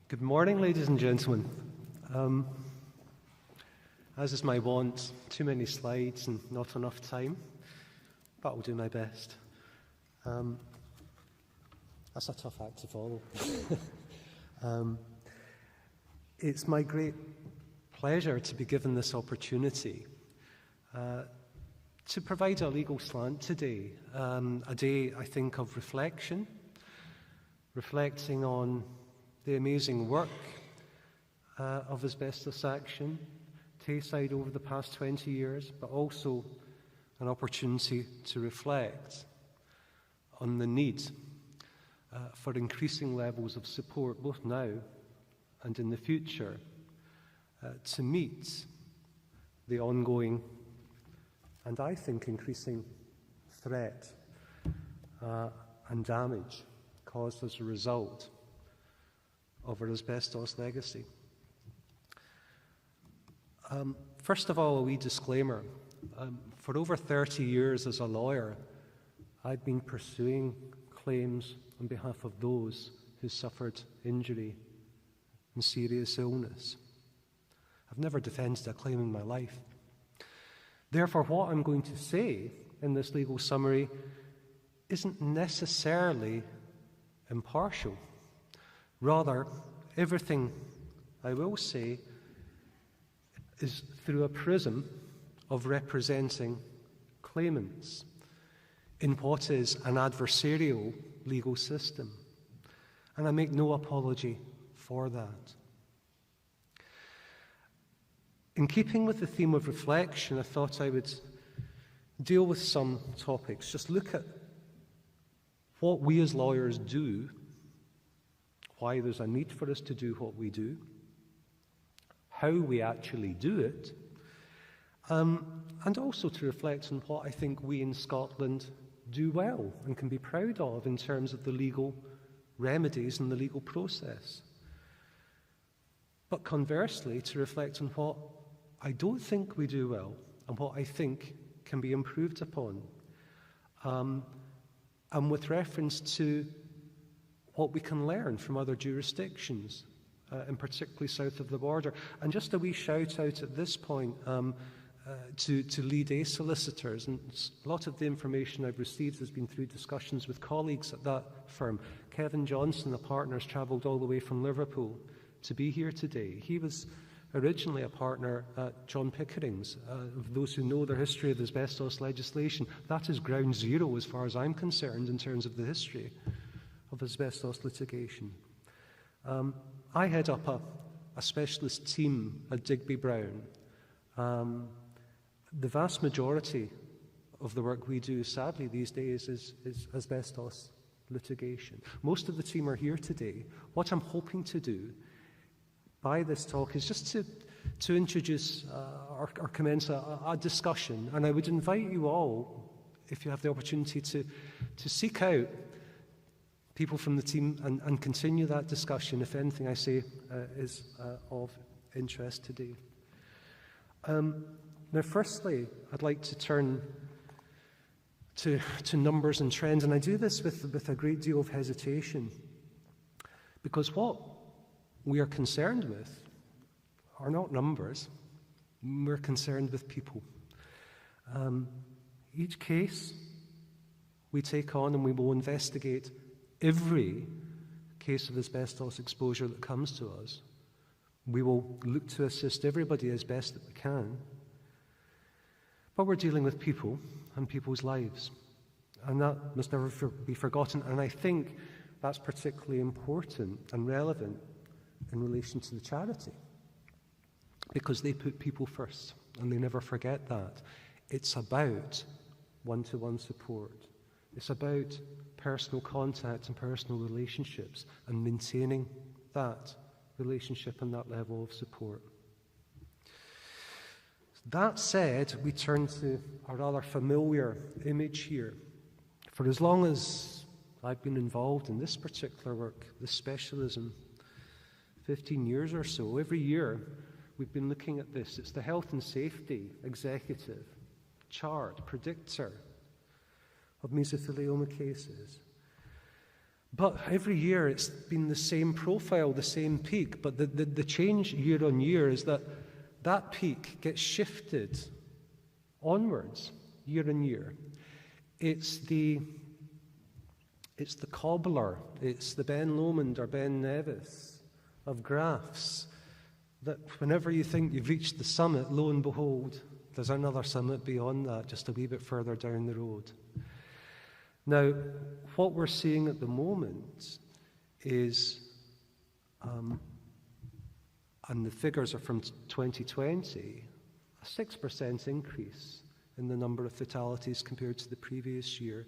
Good morning, ladies and gentlemen. As is my wont, too many slides and not enough time, but I'll do my best. That's a tough act to follow. It's my great pleasure to be given this opportunity to provide a legal slant today, a day, I think, of reflecting on the amazing work of Asbestos Action, Tayside over the past 20 years, but also an opportunity to reflect on the need for increasing levels of support, both now and in the future, to meet the ongoing and, I think, increasing threat and damage caused as a result of our asbestos legacy. First of all, a wee disclaimer. For over 30 years as a lawyer, I've been pursuing claims on behalf of those who suffered injury and serious illness. I've never defended a claim in my life. Therefore, what I'm going to say in this legal summary isn't necessarily impartial. Rather, everything I will say is through a prism of representing claimants in what is an adversarial legal system. And I make no apology for that. In keeping with the theme of reflection, I thought I would deal with some topics. Just look at what we as lawyers do, why there's a need for us to do what we do, how we actually do it, and also to reflect on what I think we in Scotland do well and can be proud of in terms of the legal remedies and the legal process. But conversely, to reflect on what I don't think we do well and what I think can be improved upon, and with reference to what we can learn from other jurisdictions, and particularly south of the border. And just a wee shout out at this point to Lead A Solicitors. And a lot of the information I've received has been through discussions with colleagues at that firm. Kevin Johnson, a partner, has travelled all the way from Liverpool to be here today. He was originally a partner at John Pickering's. Of those who know the history of asbestos legislation, that is ground zero as far as I'm concerned in terms of the history of asbestos litigation. I head up a specialist team at Digby Brown. The vast majority of the work we do, sadly, these days is asbestos litigation. Most of the team are here today. What I'm hoping to do by this talk is just to introduce or commence a discussion. And I would invite you all, if you have the opportunity, to seek out people from the team and continue that discussion if anything I say is of interest today. Now, firstly, I'd like to turn to numbers and trends, and I do this with a great deal of hesitation, because what we are concerned with are not numbers. We're concerned with people. Each case we take on, and we will investigate every case of asbestos exposure that comes to us. We will look to assist everybody as best that we can. But we're dealing with people and people's lives. And that must never be forgotten. And I think that's particularly important and relevant in relation to the charity, because they put people first, and they never forget that. It's about one-to-one support. It's about personal contact and personal relationships and maintaining that relationship and that level of support. That said, we turn to a rather familiar image here. For as long as I've been involved in this particular work, this specialism, 15 years or so, every year we've been looking at this. It's the health and safety executive chart, predictor of mesothelioma cases. But every year it's been the same profile, the same peak. But the change year on year is that that peak gets shifted onwards year on year. It's the cobbler, it's the Ben Lomond or Ben Nevis of graphs that whenever you think you've reached the summit, lo and behold, there's another summit beyond that, just a wee bit further down the road. Now, what we're seeing at the moment is, and the figures are from 2020, a 6% increase in the number of fatalities compared to the previous year.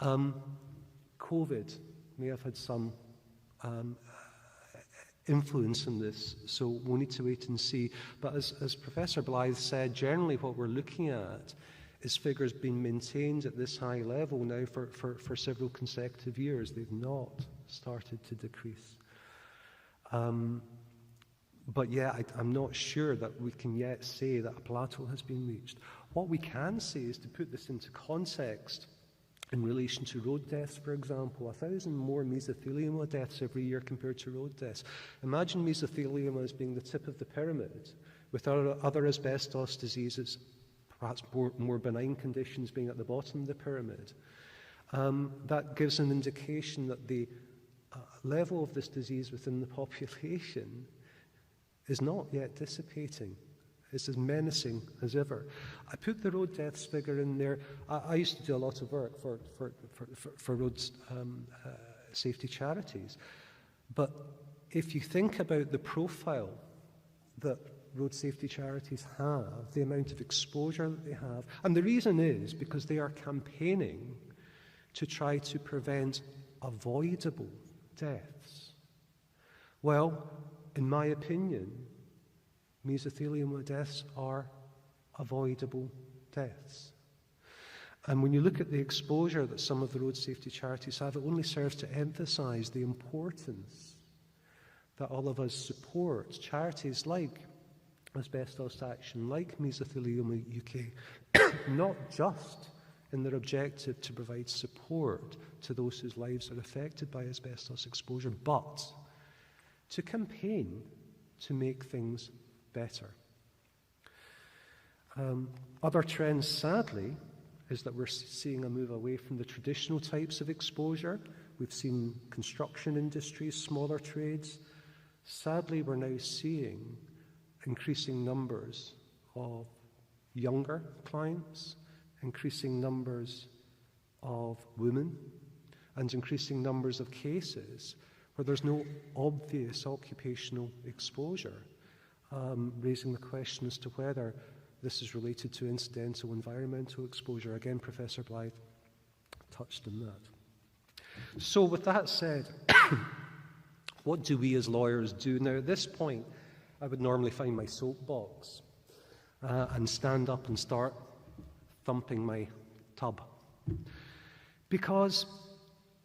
COVID may have had some influence in this, so we'll need to wait and see. But as Professor Blythe said, generally what we're looking at is figures being maintained at this high level now for several consecutive years. They've not started to decrease. But yeah, I'm not sure that we can yet say that a plateau has been reached. What we can say is to put this into context in relation to road deaths, for example. 1,000 more mesothelioma deaths every year compared to road deaths. Imagine mesothelioma as being the tip of the pyramid, with other asbestos diseases, perhaps more benign conditions being at the bottom of the pyramid. That gives an indication that the level of this disease within the population is not yet dissipating. It's as menacing as ever. I put the road deaths figure in there. I used to do a lot of work for road safety charities. But if you think about the profile that road safety charities have, the amount of exposure that they have, and the reason is because they are campaigning to try to prevent avoidable deaths. Well, in my opinion, mesothelioma deaths are avoidable deaths. And when you look at the exposure that some of the road safety charities have, it only serves to emphasize the importance that all of us support charities like Asbestos Action, like Mesothelioma UK, not just in their objective to provide support to those whose lives are affected by asbestos exposure, but to campaign to make things better. Other trends, sadly, is that we're seeing a move away from the traditional types of exposure. We've seen construction industries, smaller trades. Sadly, we're now seeing increasing numbers of younger clients, increasing numbers of women, and increasing numbers of cases where there's no obvious occupational exposure, raising the question as to whether this is related to incidental environmental exposure. Again, Professor Blythe touched on that. So with that said, what do we as lawyers do? Now at this point, I would normally find my soapbox and stand up and start thumping my tub. Because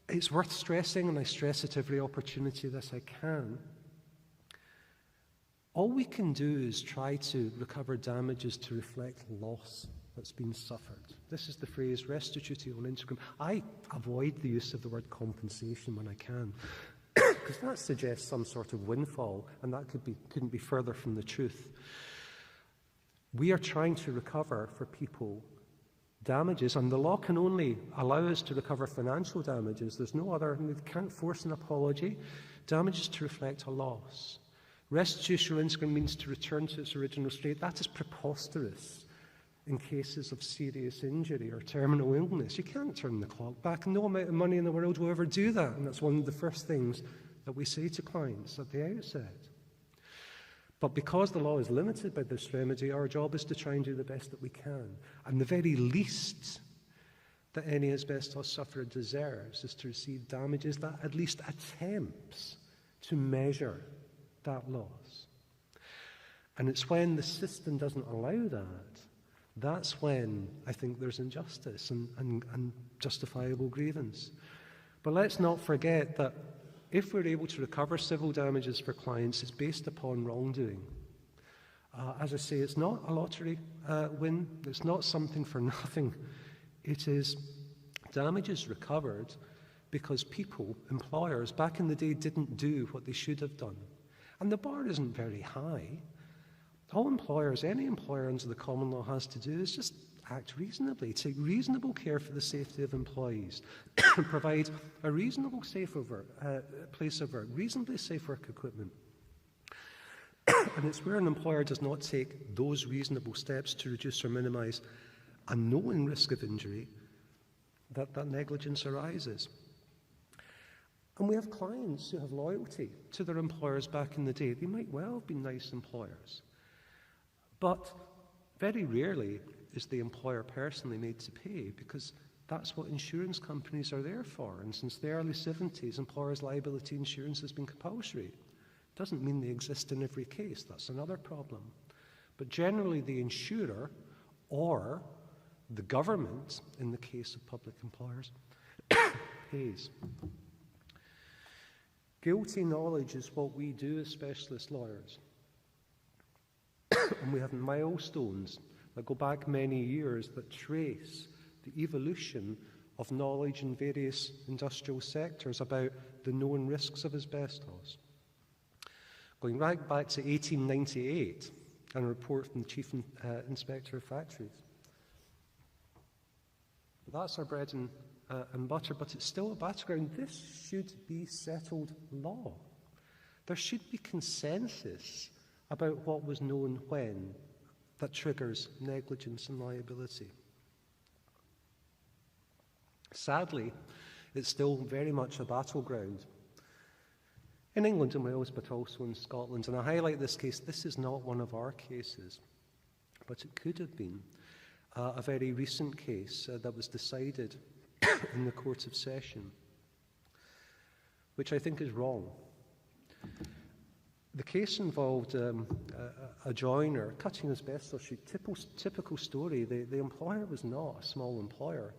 it's worth stressing, and I stress it every opportunity that I can, all we can do is try to recover damages to reflect loss that's been suffered. This is the phrase restitutio in interim. I avoid the use of the word compensation when I can, because that suggests some sort of windfall, and that couldn't be further from the truth. We are trying to recover for people damages, and the law can only allow us to recover financial damages. There's no other, we can't force an apology. Damages to reflect a loss. Restitutio in interim means to return to its original state. That is preposterous in cases of serious injury or terminal illness. You can't turn the clock back. No amount of money in the world will ever do that, and that's one of the first things that we say to clients at the outset. But because the law is limited by this remedy, our job is to try and do the best that we can. And the very least that any asbestos sufferer deserves is to receive damages that at least attempts to measure that loss. And it's when the system doesn't allow that, that's when I think there's injustice and justifiable grievance. But let's not forget that if we're able to recover civil damages for clients, it's based upon wrongdoing. As I say, it's not a lottery win. It's not something for nothing. It is damages recovered because people, employers, back in the day didn't do what they should have done. And the bar isn't very high. All employers, any employer under the common law has to do is just act reasonably, take reasonable care for the safety of employees, provide a reasonable place of work, reasonably safe work equipment. And it's where an employer does not take those reasonable steps to reduce or minimise a known risk of injury that negligence arises. And we have clients who have loyalty to their employers back in the day. They might well have been nice employers. But very rarely is the employer personally made to pay, because that's what insurance companies are there for. And since the early 70s, employers' liability insurance has been compulsory. Doesn't mean they exist in every case. That's another problem. But generally, the insurer or the government, in the case of public employers, pays. Guilty knowledge is what we do as specialist lawyers. And we have milestones that go back many years that trace the evolution of knowledge in various industrial sectors about the known risks of asbestos. Going right back to 1898, and a report from the Chief Inspector of Factories. That's our bread and butter, but it's still a battleground. This should be settled law. There should be consensus about what was known when that triggers negligence and liability. Sadly, it's still very much a battleground in England and Wales, but also in Scotland. And I highlight this case. This is not one of our cases, but it could have been a very recent case that was decided in the Court of Session, which I think is wrong. The case involved a joiner cutting asbestos sheet. Typical story. The employer was not a small employer,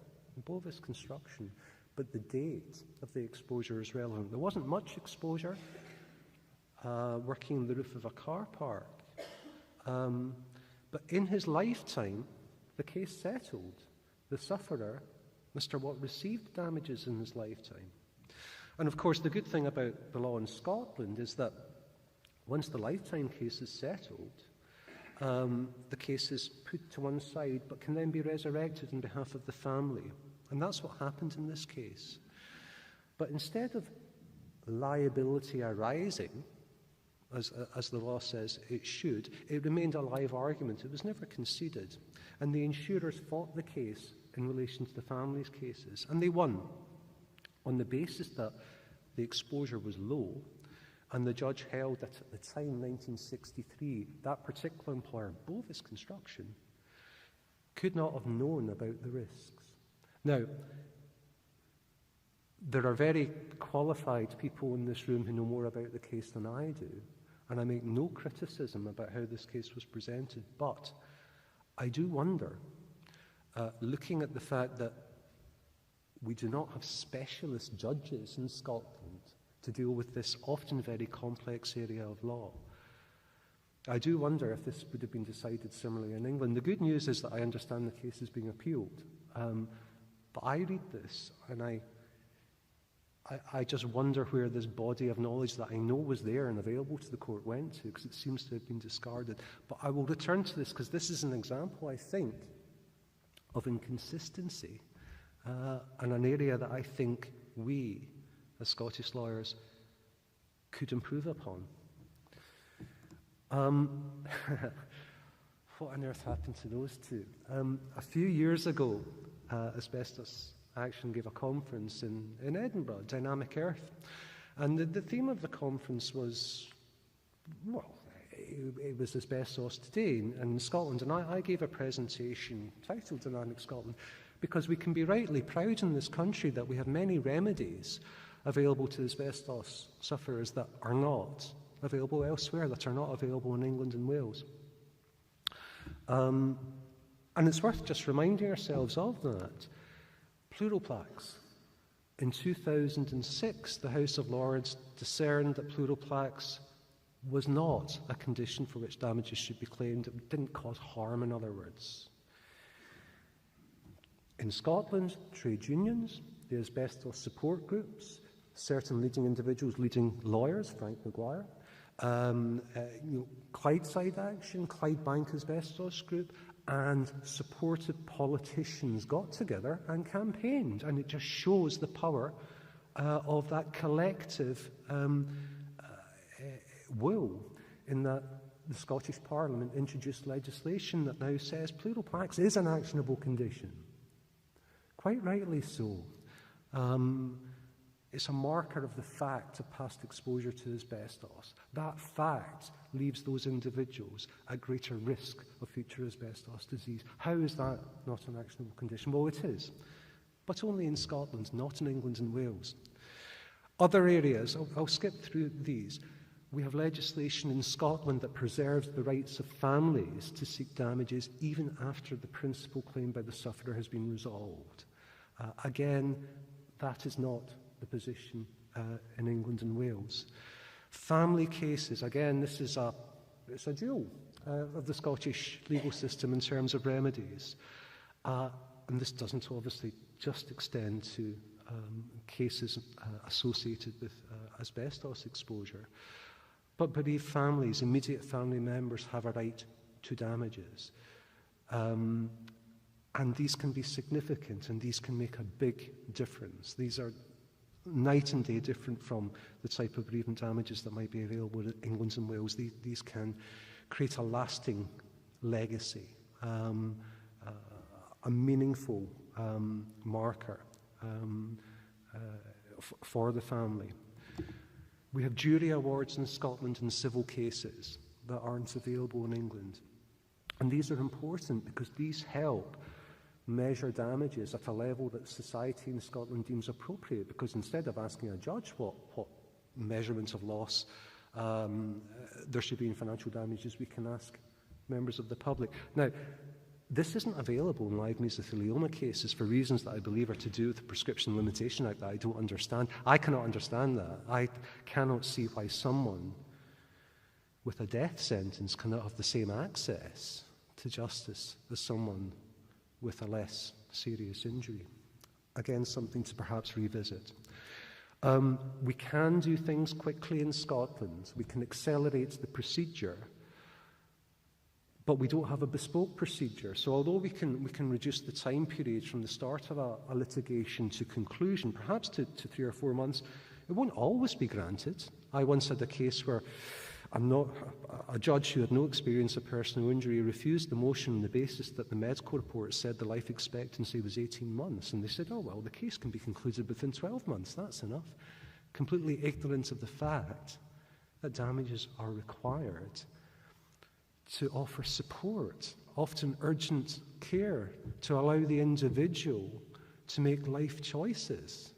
Bovis Construction, but the date of the exposure is relevant. There wasn't much exposure working on the roof of a car park. But in his lifetime, the case settled. The sufferer, Mr. Watt, received damages in his lifetime. And of course, the good thing about the law in Scotland is that once the lifetime case is settled, the case is put to one side but can then be resurrected on behalf of the family. And that's what happened in this case. But instead of liability arising, as the law says it should, it remained a live argument. It was never conceded. And the insurers fought the case in relation to the family's cases. And they won on the basis that the exposure was low. And the judge held that at the time, 1963, that particular employer, Bovis Construction, could not have known about the risks. Now, there are very qualified people in this room who know more about the case than I do, and I make no criticism about how this case was presented, but I do wonder, looking at the fact that we do not have specialist judges in Scotland to deal with this often very complex area of law. I do wonder if this would have been decided similarly in England. The good news is that I understand the case is being appealed. But I read this and I just wonder where this body of knowledge that I know was there and available to the court went to, because it seems to have been discarded. But I will return to this because this is an example, I think, of inconsistency and an area that I think we, as Scottish lawyers, could improve upon. What on earth happened to those two? A few years ago, Asbestos Action gave a conference in Edinburgh, Dynamic Earth. And the theme of the conference was, well, it was asbestos today in Scotland. And I gave a presentation titled Dynamic Scotland because we can be rightly proud in this country that we have many remedies available to asbestos sufferers that are not available elsewhere, that are not available in England and Wales. And it's worth just reminding ourselves of that. Pleural plaques. In 2006, the House of Lords discerned that pleural plaques was not a condition for which damages should be claimed. It didn't cause harm, in other words. In Scotland, trade unions the asbestos support groups, certain leading individuals, leading lawyers, Frank Maguire, Clydeside Action, Clydebank Asbestos Group, and supportive politicians got together and campaigned. And it just shows the power of that collective will, in that the Scottish Parliament introduced legislation that now says pleuroplax is an actionable condition. Quite rightly so. It's a marker of the fact of past exposure to asbestos. That fact leaves those individuals at greater risk of future asbestos disease. How is that not an actionable condition? Well, it is, but only in Scotland, not in England and Wales. Other areas, I'll skip through these. We have legislation in Scotland that preserves the rights of families to seek damages even after the principal claim by the sufferer has been resolved. Again, that is not the position in England and Wales. Family cases, again, this is it's a jewel of the Scottish legal system in terms of remedies. And this doesn't obviously just extend to cases associated with asbestos exposure. But bereaved families, immediate family members, have a right to damages. And these can be significant, and these can make a big difference. These are night and day different from the type of bereavement damages that might be available in England and Wales. These can create a lasting legacy, a meaningful marker for the family. We have jury awards in Scotland in civil cases that aren't available in England. And these are important because these help measure damages at a level that society in Scotland deems appropriate, because instead of asking a judge what measurements of loss there should be in financial damages, we can ask members of the public. Now, this isn't available in live mesothelioma cases for reasons that I believe are to do with the Prescription Limitation Act that I don't understand. I cannot understand that. I cannot see why someone with a death sentence cannot have the same access to justice as someone with a less serious injury. Again, something to perhaps revisit. We can do things quickly in Scotland. We can accelerate the procedure, but we don't have a bespoke procedure. So although we can reduce the time period from the start of a litigation to conclusion, perhaps to 3 or 4 months, it won't always be granted. I once had a case where a judge who had no experience of personal injury refused the motion on the basis that the medical report said the life expectancy was 18 months. And they said, oh, well, the case can be concluded within 12 months. That's enough. Completely ignorant of the fact that damages are required to offer support, often urgent care, to allow the individual to make life choices.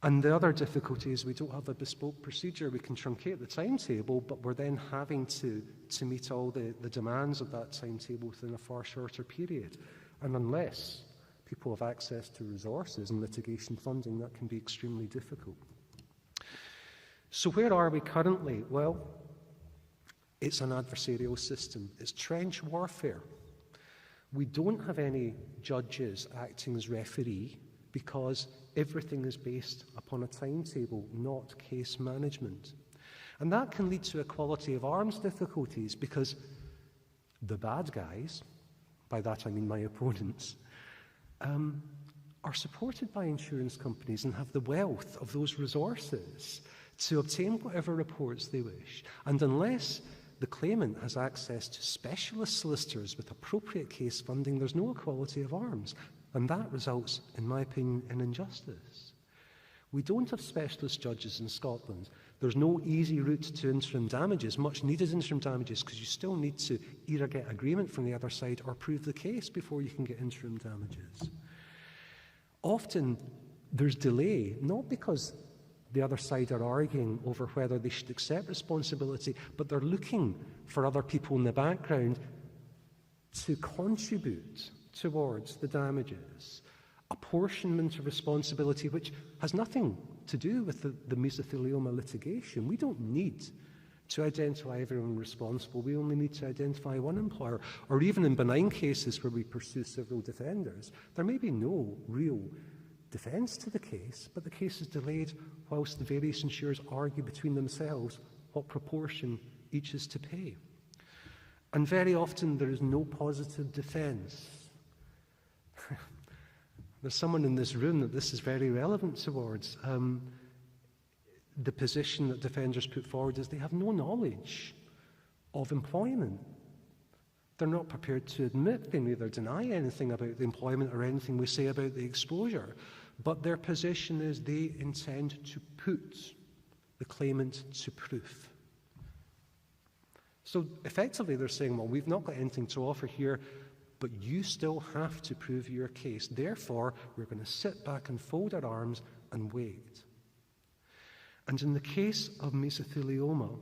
And the other difficulty is we don't have a bespoke procedure. We can truncate the timetable, but we're then having to meet all the demands of that timetable within a far shorter period. And unless people have access to resources and litigation funding, that can be extremely difficult. So where are we currently? Well, it's an adversarial system. It's trench warfare. We don't have any judges acting as referee because everything is based upon a timetable, not case management. And that can lead to equality of arms difficulties because the bad guys, by that I mean my opponents, are supported by insurance companies and have the wealth of those resources to obtain whatever reports they wish. And unless the claimant has access to specialist solicitors with appropriate case funding, there's no equality of arms. And that results, in my opinion, in injustice. We don't have specialist judges in Scotland. There's no easy route to interim damages, much needed interim damages, because you still need to either get agreement from the other side or prove the case before you can get interim damages. Often there's delay, not because the other side are arguing over whether they should accept responsibility, but they're looking for other people in the background to contribute towards the damages. Apportionment of responsibility, which has nothing to do with the mesothelioma litigation. We don't need to identify everyone responsible. We only need to identify one employer. Or even in benign cases where we pursue several defenders, there may be no real defence to the case, but the case is delayed whilst the various insurers argue between themselves what proportion each is to pay. And very often there is no positive defence. There's someone in this room that this is very relevant towards. The position that defenders put forward is they have no knowledge of employment. They're not prepared to admit, they neither deny anything about the employment or anything we say about the exposure, but their position is they intend to put the claimant to proof. So effectively they're saying, well, we've not got anything to offer here, but you still have to prove your case. Therefore, we're going to sit back and fold our arms and wait. And in the case of mesothelioma,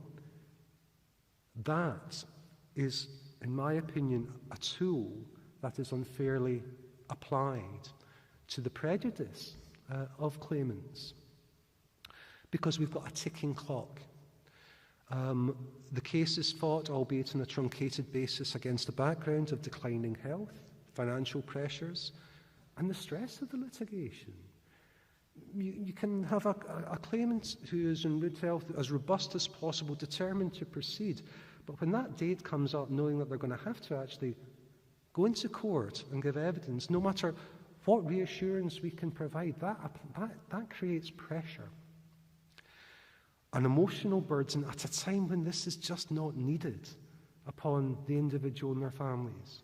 that is, in my opinion, a tool that is unfairly applied to the prejudice of claimants, because we've got a ticking clock. The case is fought, albeit on a truncated basis, against a background of declining health, financial pressures, and the stress of the litigation. You can have a claimant who is in good health, as robust as possible, determined to proceed, but when that date comes up, knowing that they're going to have to actually go into court and give evidence, no matter what reassurance we can provide, that creates pressure. An emotional burden at a time when this is just not needed upon the individual and their families.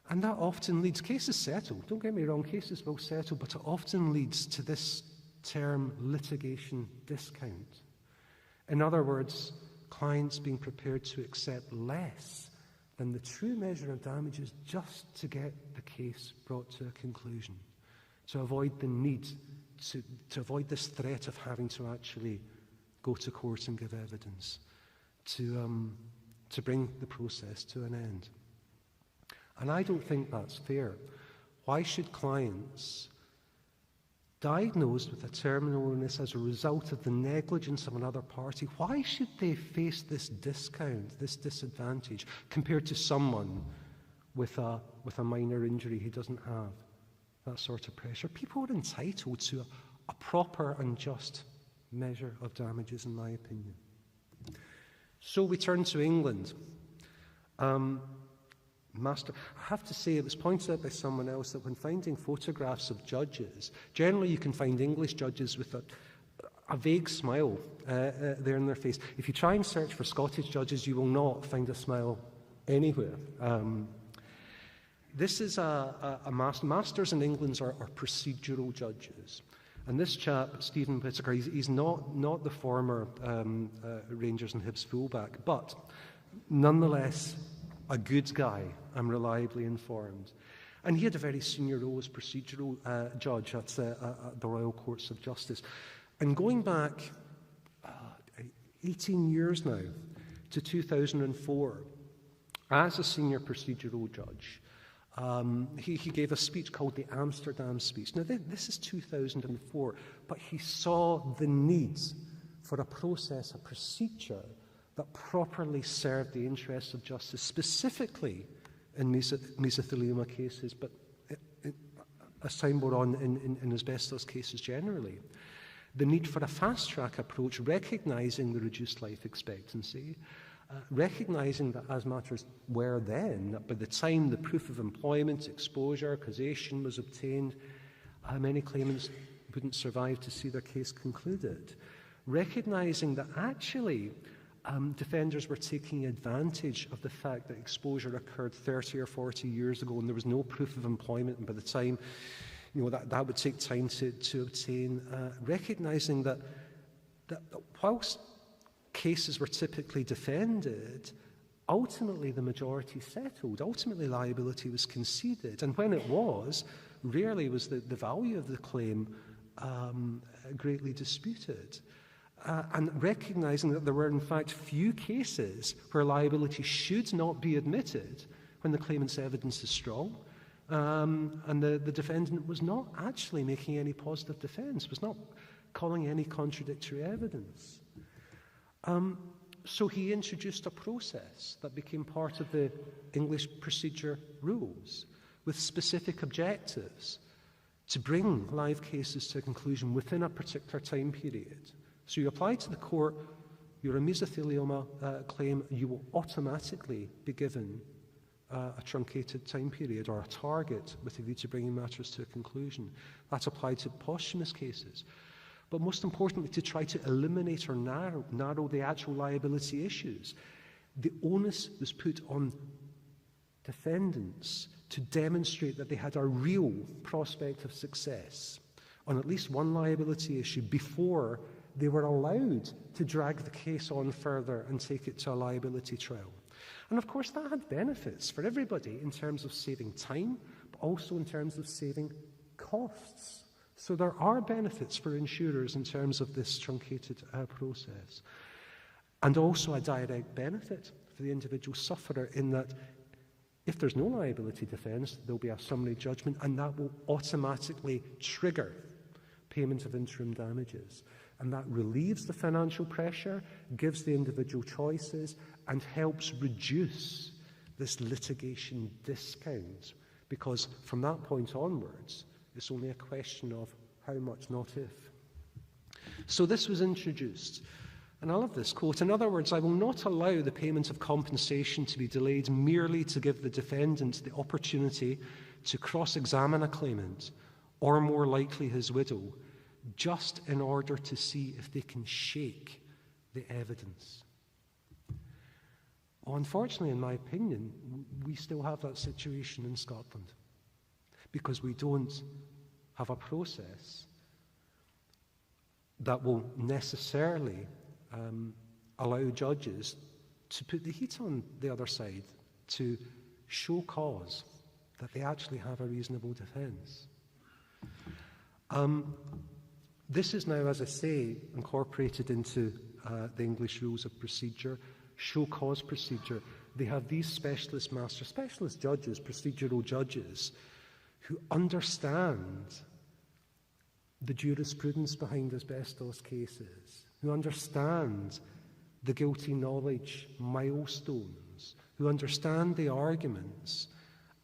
And that often leads, cases settle, don't get me wrong, cases will settle, but it often leads to this term litigation discount. In other words, clients being prepared to accept less than the true measure of damages just to get the case brought to a conclusion, to avoid the need to avoid this threat of having to actually go to court and give evidence, to bring the process to an end. And I don't think that's fair. Why should clients diagnosed with a terminal illness as a result of the negligence of another party, why should they face this discount, this disadvantage, compared to someone with a minor injury who doesn't have that sort of pressure? People are entitled to a proper and just measure of damages, in my opinion. So we turn to England. I have to say, it was pointed out by someone else that when finding photographs of judges, generally you can find English judges with a vague smile there in their face. If you try and search for Scottish judges, you will not find a smile anywhere. This is masters in England are procedural judges. And this chap, Stephen Whittaker, he's not the former Rangers and Hibs fullback, but nonetheless a good guy, I'm reliably informed. And he had a very senior role as procedural judge at the Royal Courts of Justice. And going back 18 years now to 2004, as a senior procedural judge, he gave a speech called the Amsterdam Speech. Now, this is 2004, but he saw the need for a process, a procedure that properly served the interests of justice, specifically in mesothelioma cases, but as time wore on in asbestos cases generally. The need for a fast-track approach, recognising the reduced life expectancy, recognising that as matters were then, that by the time the proof of employment, exposure, causation was obtained, many claimants wouldn't survive to see their case concluded. Recognising that actually defenders were taking advantage of the fact that exposure occurred 30 or 40 years ago and there was no proof of employment, and by the time that would take time to obtain. Recognising that whilst cases were typically defended, ultimately the majority settled. Ultimately liability was conceded, and when it was, rarely was the value of the claim greatly disputed. And recognising that there were in fact few cases where liability should not be admitted when the claimant's evidence is strong, and the defendant was not actually making any positive defence, was not calling any contradictory evidence. So he introduced a process that became part of the English procedure rules with specific objectives to bring live cases to a conclusion within a particular time period. So you apply to the court, you're a mesothelioma claim, you will automatically be given a truncated time period or a target with a view to bringing matters to a conclusion. That's applied to posthumous cases. But most importantly, to try to eliminate or narrow the actual liability issues. The onus was put on defendants to demonstrate that they had a real prospect of success on at least one liability issue before they were allowed to drag the case on further and take it to a liability trial. And of course that had benefits for everybody in terms of saving time, but also in terms of saving costs. So there are benefits for insurers in terms of this truncated process. And also a direct benefit for the individual sufferer in that if there's no liability defence, there'll be a summary judgment and that will automatically trigger payment of interim damages. And that relieves the financial pressure, gives the individual choices, and helps reduce this litigation discount. Because from that point onwards, it's only a question of how much, not if. So this was introduced. And I love this quote. In other words, I will not allow the payment of compensation to be delayed merely to give the defendant the opportunity to cross-examine a claimant, or more likely his widow, just in order to see if they can shake the evidence. Well, unfortunately, in my opinion, we still have that situation in Scotland because we don't have a process that will necessarily allow judges to put the heat on the other side, to show cause that they actually have a reasonable defence. This is now, as I say, incorporated into the English Rules of Procedure, show cause procedure. They have these specialist judges, procedural judges, who understand the jurisprudence behind asbestos cases, who understand the guilty knowledge milestones, who understand the arguments,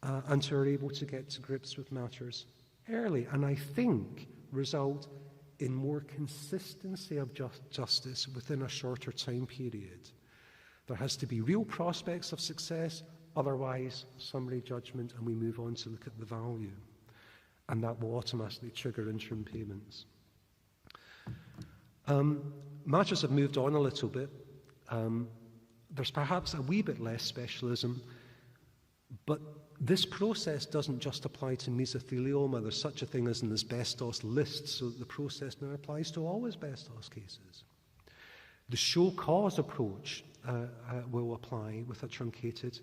and who are able to get to grips with matters early, and I think result in more consistency of justice within a shorter time period. There has to be real prospects of success, otherwise summary judgment, and we move on to look at the value. And that will automatically trigger interim payments. Matters have moved on a little bit. There's perhaps a wee bit less specialism, but this process doesn't just apply to mesothelioma. There's such a thing as an asbestos list, so the process now applies to all asbestos cases. The show cause approach will apply with a truncated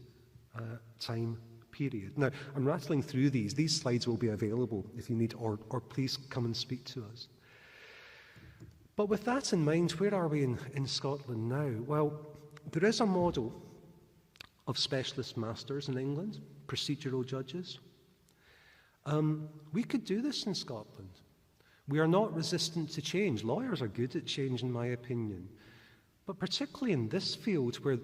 time period. Now, I'm rattling through these. These slides will be available if you need, or please come and speak to us. But with that in mind, where are we in Scotland now? Well, there is a model of specialist masters in England, procedural judges. We could do this in Scotland. We are not resistant to change. Lawyers are good at change, in my opinion. But particularly in this field where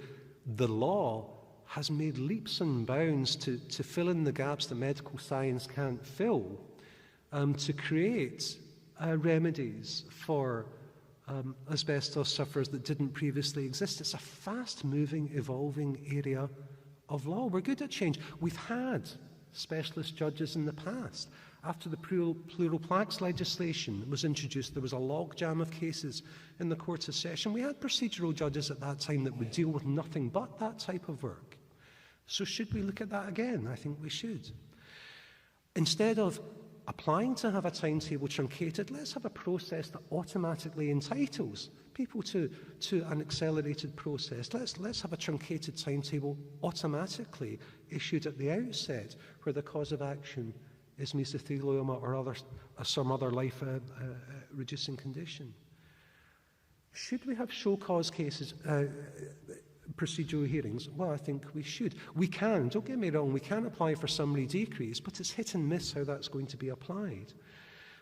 the law has made leaps and bounds to fill in the gaps that medical science can't fill, to create remedies for asbestos sufferers that didn't previously exist. It's a fast-moving, evolving area of law. We're good at change. We've had specialist judges in the past. After the plural plaques legislation was introduced, there was a logjam of cases in the Courts of Session. We had procedural judges at that time that would deal with nothing but that type of work. So should we look at that again? I think we should. Instead of applying to have a timetable truncated, let's have a process that automatically entitles people to an accelerated process. Let's have a truncated timetable automatically issued at the outset where the cause of action is mesothelioma or some other life-reducing condition. Should we have show cause cases, procedural hearings? Well, I think we should. We can, don't get me wrong, we can apply for summary decrease, but it's hit and miss how that's going to be applied.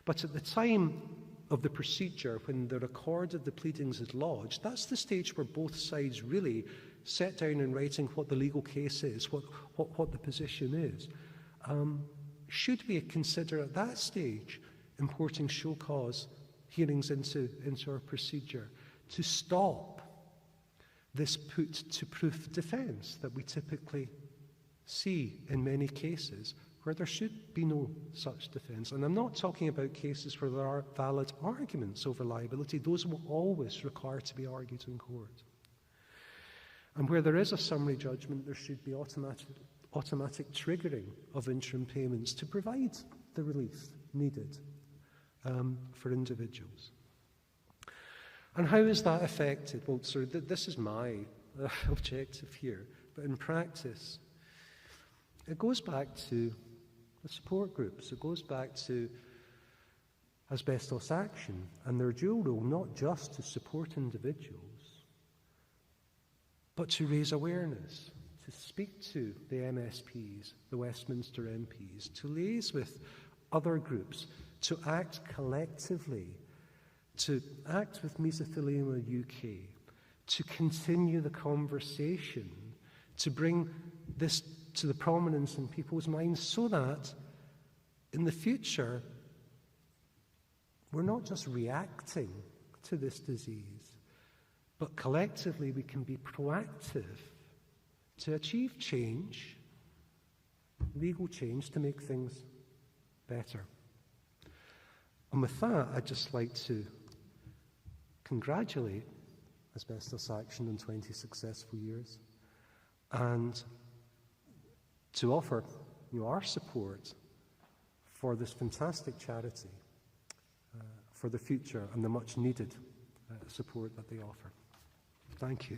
But at the time of the procedure, when the record of the pleadings is lodged, that's the stage where both sides really set down in writing what the legal case is, what the position is. should we consider at that stage importing show cause hearings into our procedure to stop this put-to-proof defence that we typically see in many cases where there should be no such defence? And I'm not talking about cases where there are valid arguments over liability. Those will always require to be argued in court. And where there is a summary judgment, there should be automatic triggering of interim payments to provide the relief needed for individuals. And how is that affected? Well, this is my objective here, but in practice, it goes back to the support groups. It goes back to Asbestos Action and their dual role, not just to support individuals, but to raise awareness, to speak to the MSPs, the Westminster MPs, to liaise with other groups, to act collectively, to act with Mesothelioma UK, to continue the conversation, to bring this to the prominence in people's minds so that in the future we're not just reacting to this disease, but collectively we can be proactive to achieve change, legal change, to make things better. And with that, I'd just like to congratulate Asbestos Action on 20 successful years and to offer our support for this fantastic charity for the future and the much needed support that they offer. Thank you.